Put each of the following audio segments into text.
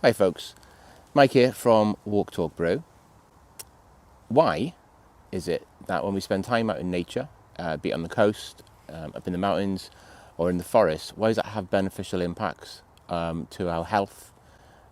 Hi folks, Mike here from Walk Talk Brew. Why is it that when we spend time out in nature, be it on the coast, up in the mountains or in the forest, why does that have beneficial impacts to our health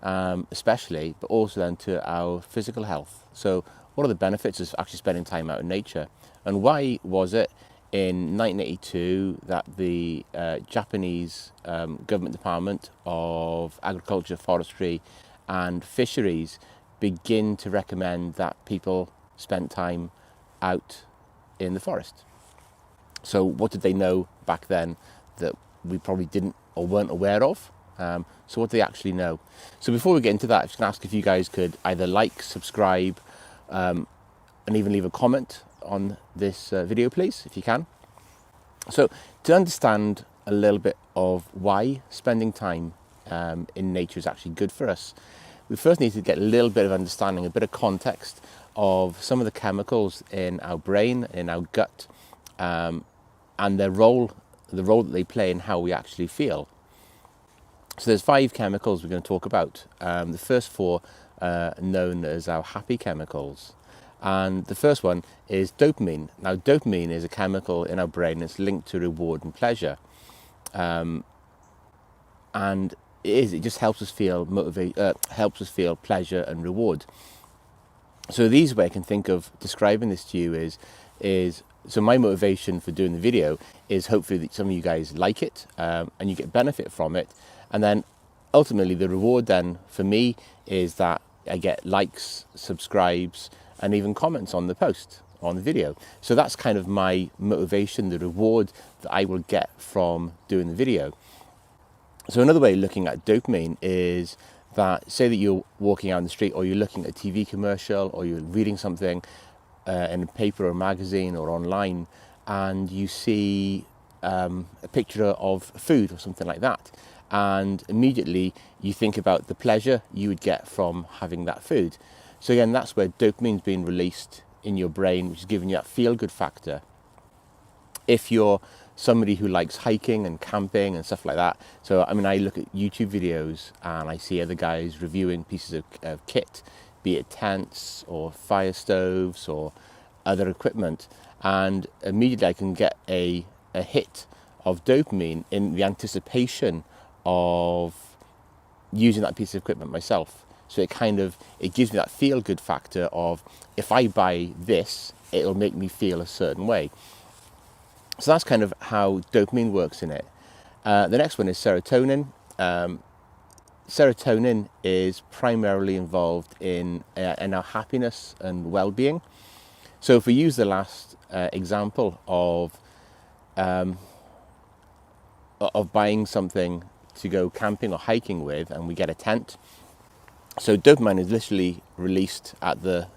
especially, but also then to our physical health? So what are the benefits of actually spending time out in nature? And why was it in 1982 that the Japanese government department of agriculture, forestry and fisheries begin to recommend that people spend time out in the forest? So what did they know back then that we probably didn't or weren't aware of? So what do they actually know? So before we get into that, I'm just going to ask if you guys could either like, subscribe, and even leave a comment on this video, please, if you can. So to understand a little bit of why spending time in nature is actually good for us, we first need to get a little bit of understanding, a bit of context of some of the chemicals in our brain, in our gut, and the role that they play in how we actually feel. So there's 5 chemicals we're going to talk about. The first 4 are known as our happy chemicals. And the first one is dopamine. Now, dopamine is a chemical in our brain that's linked to reward and pleasure. And it just helps us feel helps us feel pleasure and reward. So the easy way I can think of describing this to you is so my motivation for doing the video is hopefully that some of you guys like it and you get benefit from it. And then ultimately the reward then for me is that I get likes, subscribes, and even comments on the post, on the video. So that's kind of my motivation, the reward that I will get from doing the video. So another way of looking at dopamine is that, say that you're walking out in the street or you're looking at a TV commercial or you're reading something in a paper or a magazine or online, and you see a picture of food or something like that. And immediately you think about the pleasure you would get from having that food. So again, that's where dopamine's being released in your brain, which is giving you that feel-good factor. If you're somebody who likes hiking and camping and stuff like that, so I mean, I look at YouTube videos and I see other guys reviewing pieces of kit, be it tents or fire stoves or other equipment, and immediately I can get a hit of dopamine in the anticipation of using that piece of equipment myself. So it gives me that feel-good factor of, if I buy this, it'll make me feel a certain way. So that's kind of how dopamine works in it. The next one is serotonin. Serotonin is primarily involved in our happiness and well-being. So if we use the last example of buying something to go camping or hiking with, and we get a tent, so dopamine is literally released at the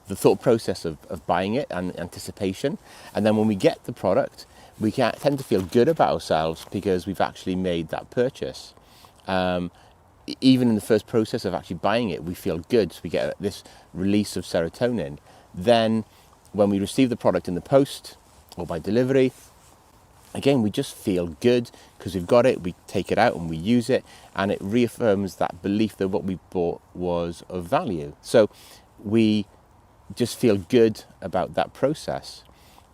thought process of buying it and anticipation. And then when we get the product, we tend to feel good about ourselves because we've actually made that purchase. Even in the first process of actually buying it, we feel good. So we get this release of serotonin. Then when we receive the product in the post or by delivery, again, we just feel good because we've got it, we take it out and we use it, and it reaffirms that belief that what we bought was of value. So we just feel good about that process.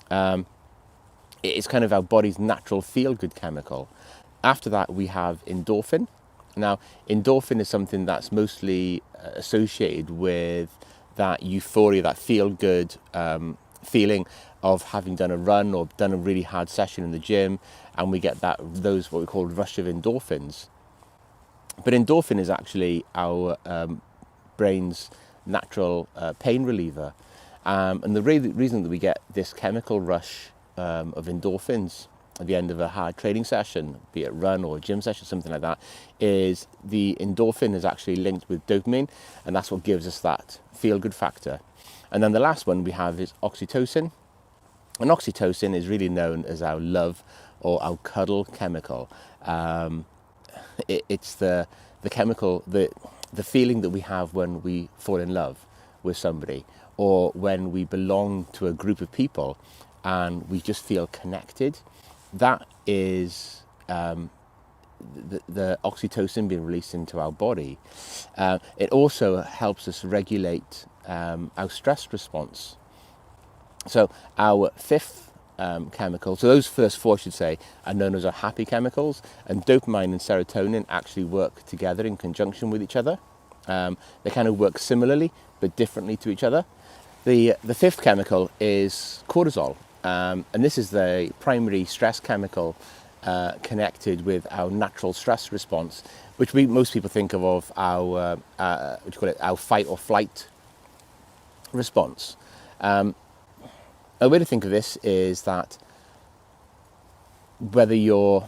It's kind of our body's natural feel-good chemical. After that, we have endorphin. Now, endorphin is something that's mostly associated with that euphoria, that feel-good feeling of having done a run or done a really hard session in the gym, and we get those what we call rush of endorphins. But endorphin is actually our brain's natural pain reliever, and the reason that we get this chemical rush of endorphins at the end of a hard training session, be it run or a gym session, something like that, is the endorphin is actually linked with dopamine, and that's what gives us that feel-good factor. And then the last one we have is oxytocin. And oxytocin is really known as our love or our cuddle chemical. It's the chemical, the feeling that we have when we fall in love with somebody, or when we belong to a group of people and we just feel connected. That is the oxytocin being released into our body, it also helps us regulate our stress response. So our fifth chemical, so those first four, I should say, are known as our happy chemicals, and dopamine and serotonin actually work together in conjunction with each other. They kind of work similarly but differently to each other. The fifth chemical is cortisol, and this is the primary stress chemical connected with our natural stress response, which most people think of our our fight or flight response. A way to think of this is that whether you're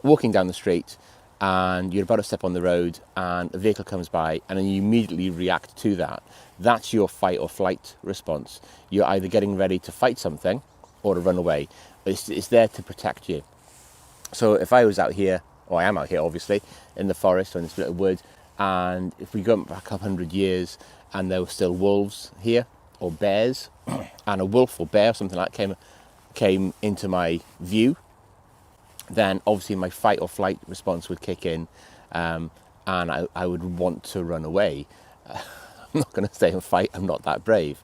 walking down the street and you're about to step on the road and a vehicle comes by and then you immediately react to that, that's your fight or flight response. You're either getting ready to fight something or to run away. It's there to protect you. So if I was out here, or I am out here obviously, in the forest or in this little wood, and if we go back 100 years and there were still wolves here, or bears, and a wolf or bear or something like that came into my view, then obviously my fight or flight response would kick in, and I would want to run away. I'm not going to stay and fight, I'm not that brave.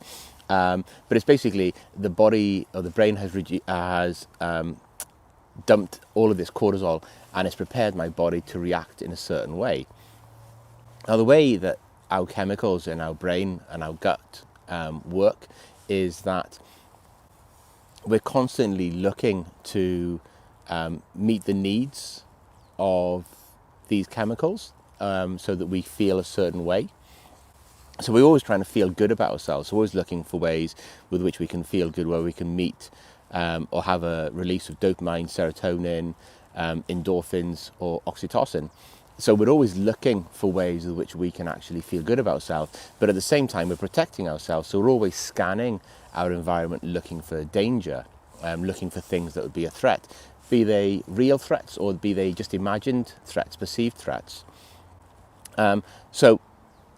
But it's basically the body or the brain has dumped all of this cortisol and it's prepared my body to react in a certain way. Now the way that our chemicals in our brain and our gut work is that we're constantly looking to meet the needs of these chemicals so that we feel a certain way. So we're always trying to feel good about ourselves. We're always looking for ways with which we can feel good, where we can meet or have a release of dopamine, serotonin, endorphins or oxytocin. So we're always looking for ways in which we can actually feel good about ourselves, but at the same time we're protecting ourselves. So we're always scanning our environment, looking for danger, looking for things that would be a threat, be they real threats or be they just imagined threats, perceived threats. So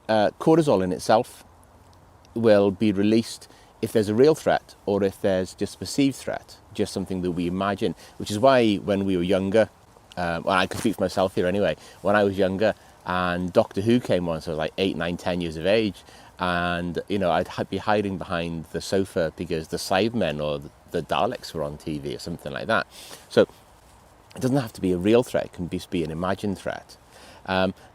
cortisol in itself will be released if there's a real threat or if there's just a perceived threat, just something that we imagine, which is why when we were younger, well, I can speak for myself here anyway, when I was younger and Doctor Who came on, so I was like 8, 9, 10 years of age, and I'd be hiding behind the sofa because the Cybermen or the Daleks were on TV or something like that. So it doesn't have to be a real threat, it can just be an imagined threat.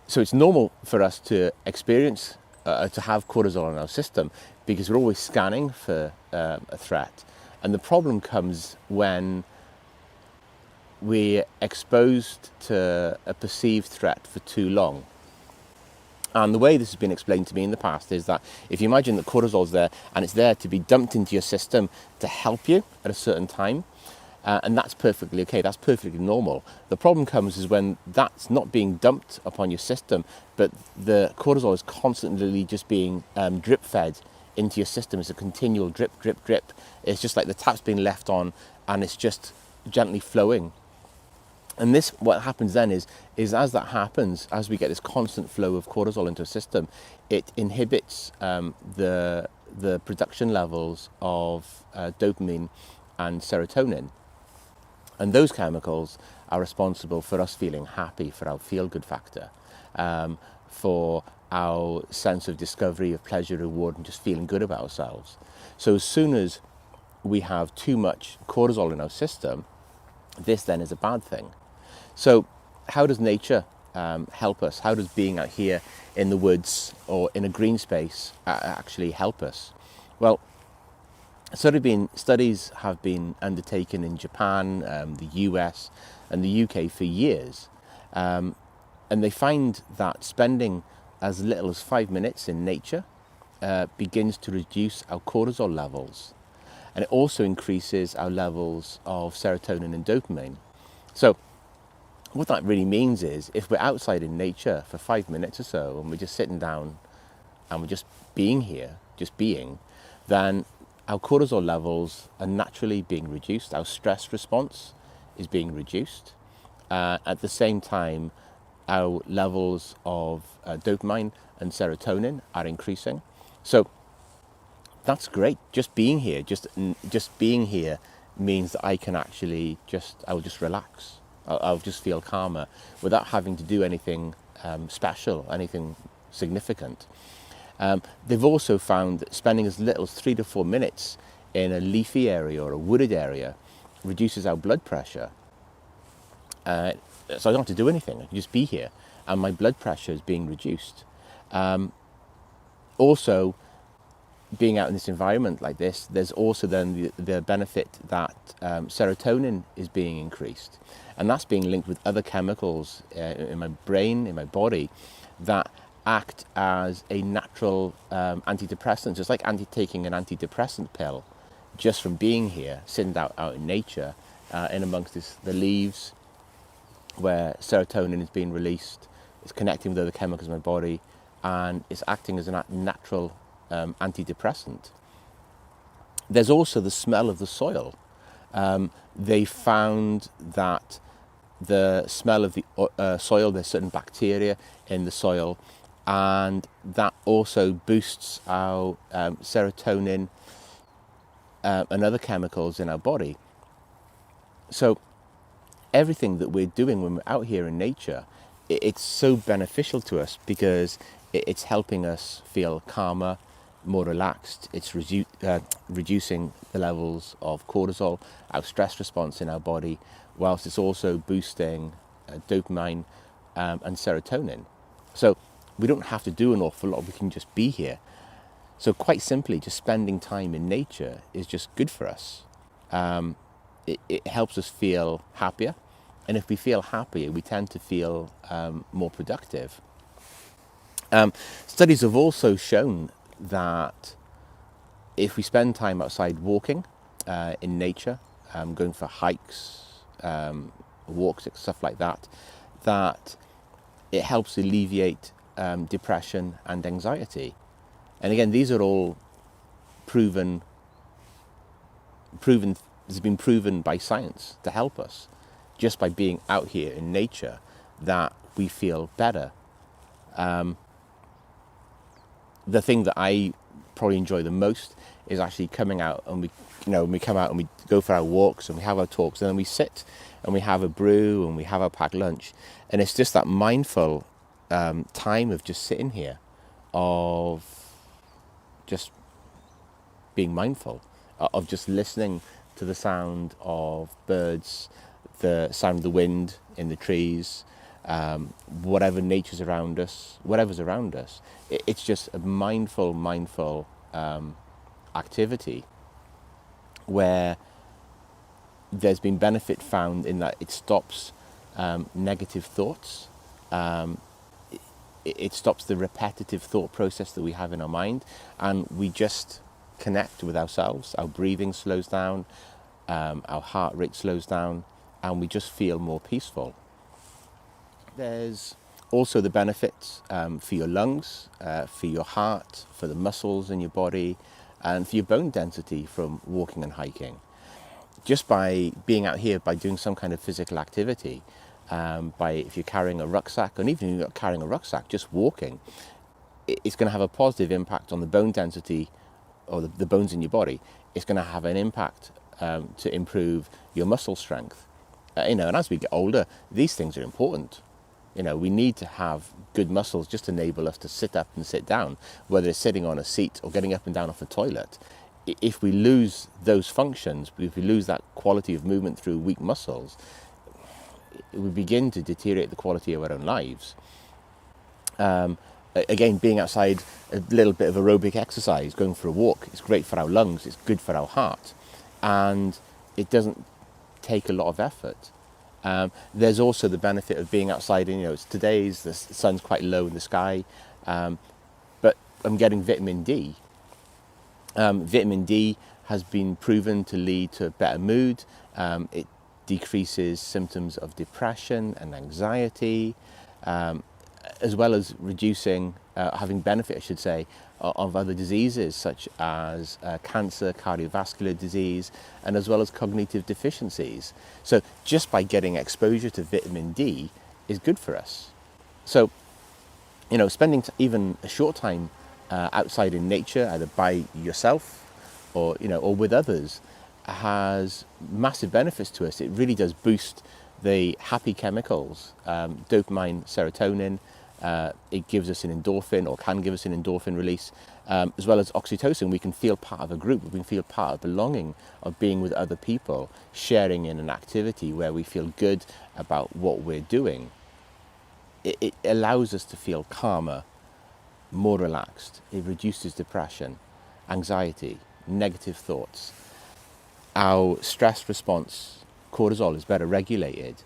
So it's normal for us to experience, to have cortisol in our system because we're always scanning for a threat. And the problem comes when we're exposed to a perceived threat for too long. And the way this has been explained to me in the past is that if you imagine that cortisol's there and it's there to be dumped into your system to help you at a certain time, and that's perfectly okay, that's perfectly normal. The problem comes is when that's not being dumped upon your system, but the cortisol is constantly just being drip fed into your system. It's a continual drip, drip, drip. It's just like the tap's being left on and it's just gently flowing. And this, what happens then is as that happens, as we get this constant flow of cortisol into a system, it inhibits the production levels of dopamine and serotonin. And those chemicals are responsible for us feeling happy, for our feel-good factor, for our sense of discovery, of pleasure, reward, and just feeling good about ourselves. So as soon as we have too much cortisol in our system, this then is a bad thing. So how does nature help us? How does being out here in the woods or in a green space actually help us? Well, studies have been undertaken in Japan, the US and the UK for years. And they find that spending as little as 5 minutes in nature begins to reduce our cortisol levels. And it also increases our levels of serotonin and dopamine. So what that really means is if we're outside in nature for 5 minutes or so and we're just sitting down and we're just being here, just being, then our cortisol levels are naturally being reduced. Our stress response is being reduced. At the same time, our levels of dopamine and serotonin are increasing. So that's great. Just being here, just being here means that I can actually I will just relax. I'll just feel calmer without having to do anything special, anything significant. They've also found that spending as little as 3 to 4 minutes in a leafy area or a wooded area reduces our blood pressure. So I don't have to do anything, I can just be here, and my blood pressure is being reduced. Also, being out in this environment like this, there's also then the benefit that serotonin is being increased. And that's being linked with other chemicals in my brain, in my body, that act as a natural antidepressant. Just like taking an antidepressant pill, just from being here, sitting out in nature, in amongst the leaves, where serotonin is being released, it's connecting with other chemicals in my body, and it's acting as a natural antidepressant. There's also the smell of the soil. They found that the smell of the soil, there's certain bacteria in the soil, and that also boosts our serotonin and other chemicals in our body. So everything that we're doing when we're out here in nature, it's so beneficial to us because it's helping us feel calmer, more relaxed. It's reducing the levels of cortisol, our stress response in our body, whilst it's also boosting dopamine and serotonin. So we don't have to do an awful lot, we can just be here. So quite simply, just spending time in nature is just good for us. It helps us feel happier, and if we feel happier, we tend to feel more productive. Studies have also shown that if we spend time outside walking in nature, going for hikes, walks, stuff like that, that it helps alleviate depression and anxiety. And again, these are all proven, has been proven by science to help us. Just by being out here in nature, that we feel better. The thing that I probably enjoy the most is actually coming out, and we come out and we go for our walks and we have our talks, and then we sit and we have a brew and we have our packed lunch, and it's just that mindful time of just sitting here, of just being mindful, of just listening to the sound of birds, the sound of the wind in the trees, whatever's around us. It's just a mindful activity where there's been benefit found in that it stops negative thoughts. It stops the repetitive thought process that we have in our mind, and we just connect with ourselves. Our breathing slows down, our heart rate slows down, and we just feel more peaceful. There's also the benefits for your lungs, for your heart, for the muscles in your body, and for your bone density from walking and hiking. Just by being out here, by doing some kind of physical activity, if you're carrying a rucksack, and even if you're not carrying a rucksack, just walking, it's going to have a positive impact on the bone density, or the bones in your body. It's going to have an impact to improve your muscle strength. And as we get older, these things are important. We need to have good muscles just to enable us to sit up and sit down, whether it's sitting on a seat or getting up and down off a toilet. If we lose those functions, if we lose that quality of movement through weak muscles, we begin to deteriorate the quality of our own lives. Again, being outside, a little bit of aerobic exercise, going for a walk, it's great for our lungs, it's good for our heart, and it doesn't take a lot of effort. There's also the benefit of being outside, and the sun's quite low in the sky, but I'm getting vitamin D. Vitamin D has been proven to lead to better mood. It decreases symptoms of depression and anxiety, as well as reducing, having benefit, I should say, of other diseases such as cancer, cardiovascular disease, and as well as cognitive deficiencies. So just by getting exposure to vitamin D is good for us. So, spending even a short time outside in nature, either by yourself or with others, has massive benefits to us. It really does boost the happy chemicals, dopamine, serotonin. It gives us an endorphin, or can give us an endorphin release, as well as oxytocin. We can feel part of a group, we can feel part of belonging, of being with other people, sharing in an activity where we feel good about what we're doing. It allows us to feel calmer, more relaxed. It reduces depression, anxiety, negative thoughts. Our stress response, cortisol, is better regulated.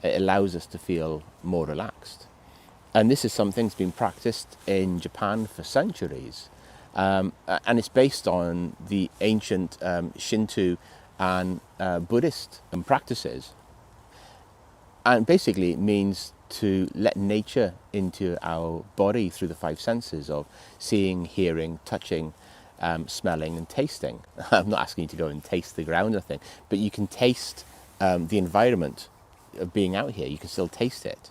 It allows us to feel more relaxed. And this is something that's been practiced in Japan for centuries. And it's based on the ancient Shinto and Buddhist practices. And basically it means to let nature into our body through the five senses of seeing, hearing, touching, smelling and tasting. I'm not asking you to go and taste the ground or anything, but you can taste the environment of being out here. You can still taste it.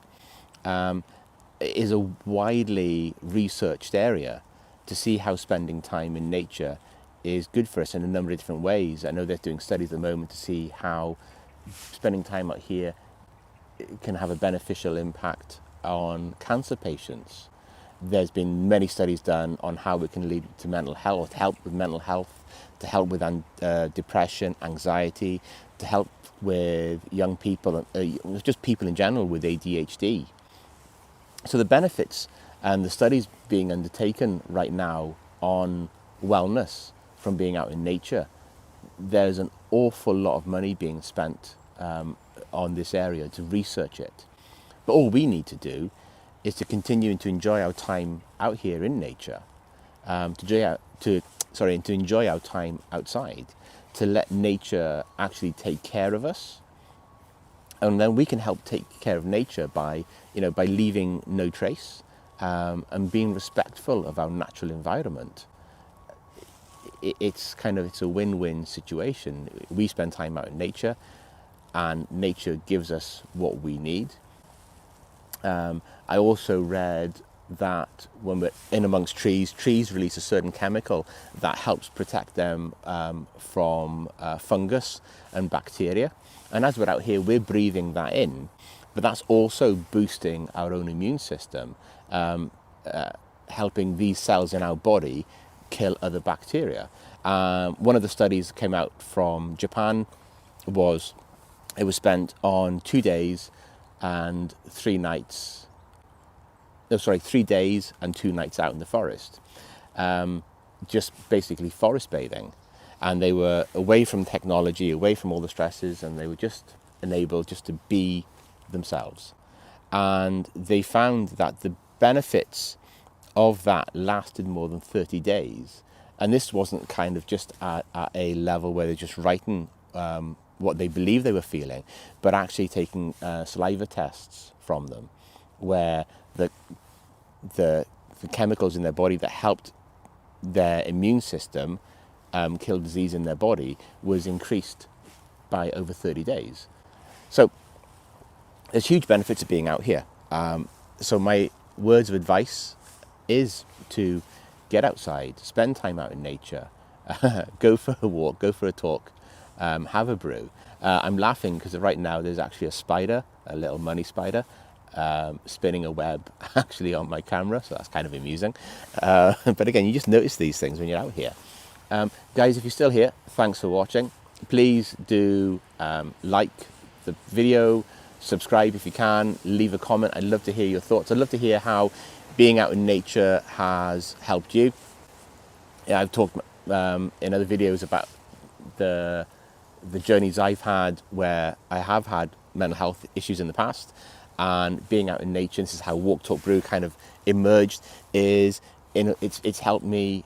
It is a widely researched area to see how spending time in nature is good for us in a number of different ways. I know they're doing studies at the moment to see how spending time out here can have a beneficial impact on cancer patients. There's been many studies done on how it can lead to mental health, help with mental health, to help with depression, anxiety, to help with young people, just people in general with ADHD. So the benefits and the studies being undertaken right now on wellness from being out in nature, there's an awful lot of money being spent on this area to research it. But all we need to do is to continue to enjoy our time out here in nature, to enjoy our time outside, to let nature actually take care of us. And then we can help take care of nature by leaving no trace and being respectful of our natural environment. It's a win-win situation. We spend time out in nature, and nature gives us what we need. I also read that when we're in amongst trees release a certain chemical that helps protect them from fungus and bacteria. And as we're out here, we're breathing that in, but that's also boosting our own immune system, helping these cells in our body kill other bacteria. One of the studies that came out from Japan was spent on 2 days and 3 nights. 3 days and 2 nights out in the forest, just basically forest bathing. And they were away from technology, away from all the stresses, and they were just enabled just to be themselves. And they found that the benefits of that lasted more than 30 days. And this wasn't kind of just at a level where they're just writing what they believe they were feeling, but actually taking saliva tests from them, where the chemicals in their body that helped their immune system kill disease in their body was increased by over 30 days. So there's huge benefits of being out here. So my words of advice is to get outside, spend time out in nature, go for a walk, go for a talk, have a brew. I'm laughing because right now there's actually a spider, a little money spider, spinning a web actually on my camera, so that's kind of amusing. But again, you just notice these things when you're out here. Guys, if you're still here, thanks for watching. Please do like the video, subscribe if you can, leave a comment. I'd love to hear your thoughts. I'd love to hear how being out in nature has helped you. I've talked in other videos about the journeys I've had where I have had mental health issues in the past, and being out in nature, this is how Walk Talk Brew kind of emerged, it's helped me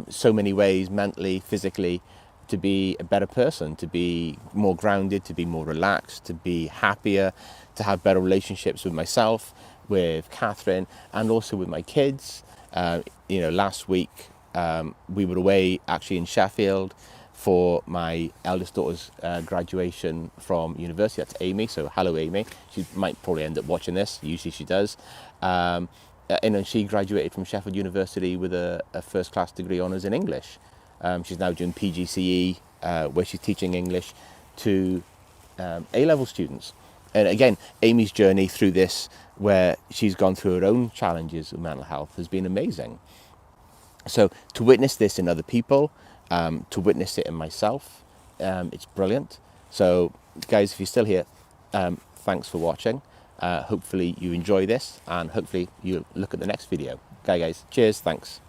so many ways, mentally, physically, to be a better person, to be more grounded, to be more relaxed, to be happier, to have better relationships with myself, with Catherine, and also with my kids. Last week we were away actually in Sheffield for my eldest daughter's graduation from university. That's Amy, so hello Amy. She might probably end up watching this, usually she does. And she graduated from Sheffield University with a first-class degree honours in English. She's now doing PGCE, where she's teaching English to A-level students. And again, Amy's journey through this, where she's gone through her own challenges with mental health, has been amazing. So to witness this in other people, to witness it in myself, it's brilliant. So guys, if you're still here, thanks for watching. Hopefully you enjoy this, and hopefully you look at the next video. Okay guys, cheers, thanks.